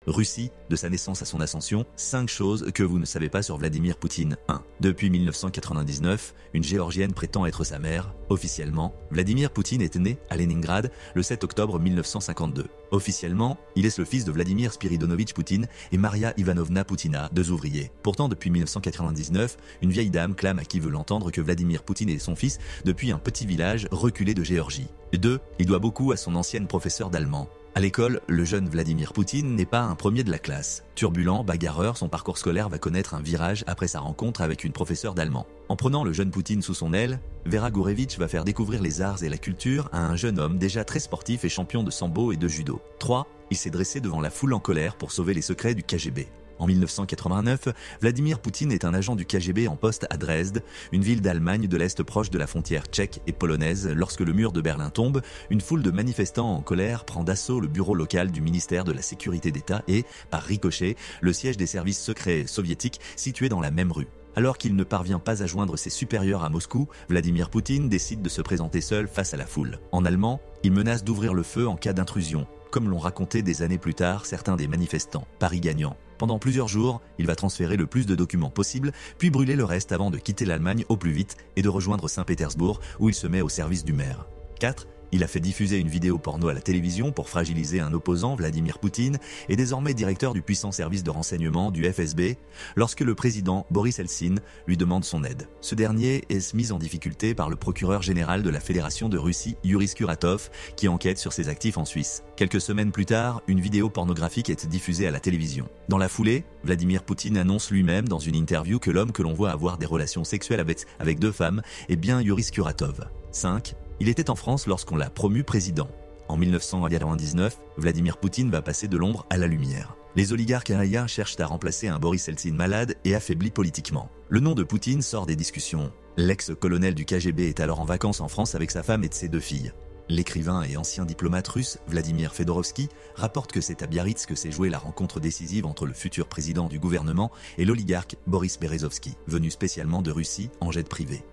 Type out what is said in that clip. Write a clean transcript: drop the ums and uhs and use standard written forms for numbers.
Russie, de sa naissance à son ascension, 5 choses que vous ne savez pas sur Vladimir Poutine. 1. Depuis 1999, une Géorgienne prétend être sa mère. Officiellement, Vladimir Poutine est né à Leningrad le 7 octobre 1952. Officiellement, il est le fils de Vladimir Spiridonovitch Poutine et Maria Ivanovna Poutina, deux ouvriers. Pourtant, depuis 1999, une vieille dame clame à qui veut l'entendre que Vladimir Poutine est son fils depuis un petit village reculé de Géorgie. 2. Il doit beaucoup à son ancienne professeure d'allemand. À l'école, le jeune Vladimir Poutine n'est pas un premier de la classe. Turbulent, bagarreur, son parcours scolaire va connaître un virage après sa rencontre avec une professeure d'allemand. En prenant le jeune Poutine sous son aile, Vera Gourevitch va faire découvrir les arts et la culture à un jeune homme déjà très sportif et champion de sambo et de judo. 3. Il s'est dressé devant la foule en colère pour sauver les secrets du KGB. En 1989, Vladimir Poutine est un agent du KGB en poste à Dresde, une ville d'Allemagne de l'Est proche de la frontière tchèque et polonaise. Lorsque le mur de Berlin tombe, une foule de manifestants en colère prend d'assaut le bureau local du ministère de la Sécurité d'État et, par ricochet, le siège des services secrets soviétiques situé dans la même rue. Alors qu'il ne parvient pas à joindre ses supérieurs à Moscou, Vladimir Poutine décide de se présenter seul face à la foule. En allemand, il menace d'ouvrir le feu en cas d'intrusion, comme l'ont raconté des années plus tard certains des manifestants. Pari gagnant. Pendant plusieurs jours, il va transférer le plus de documents possible, puis brûler le reste avant de quitter l'Allemagne au plus vite et de rejoindre Saint-Pétersbourg où il se met au service du maire. 4. Il a fait diffuser une vidéo porno à la télévision pour fragiliser un opposant, Vladimir Poutine, et désormais directeur du puissant service de renseignement du FSB, lorsque le président Boris Eltsine lui demande son aide. Ce dernier est mis en difficulté par le procureur général de la Fédération de Russie, Yuri Skuratov, qui enquête sur ses actifs en Suisse. Quelques semaines plus tard, une vidéo pornographique est diffusée à la télévision. Dans la foulée, Vladimir Poutine annonce lui-même dans une interview que l'homme que l'on voit avoir des relations sexuelles avec 2 femmes est bien Yuri Skuratov. 5. Il était en France lorsqu'on l'a promu président. En 1999, Vladimir Poutine va passer de l'ombre à la lumière. Les oligarques aériens cherchent à remplacer un Boris Eltsine malade et affaibli politiquement. Le nom de Poutine sort des discussions. L'ex-colonel du KGB est alors en vacances en France avec sa femme et de ses 2 filles. L'écrivain et ancien diplomate russe Vladimir Fedorovski rapporte que c'est à Biarritz que s'est jouée la rencontre décisive entre le futur président du gouvernement et l'oligarque Boris Berezovski, venu spécialement de Russie en jet privé.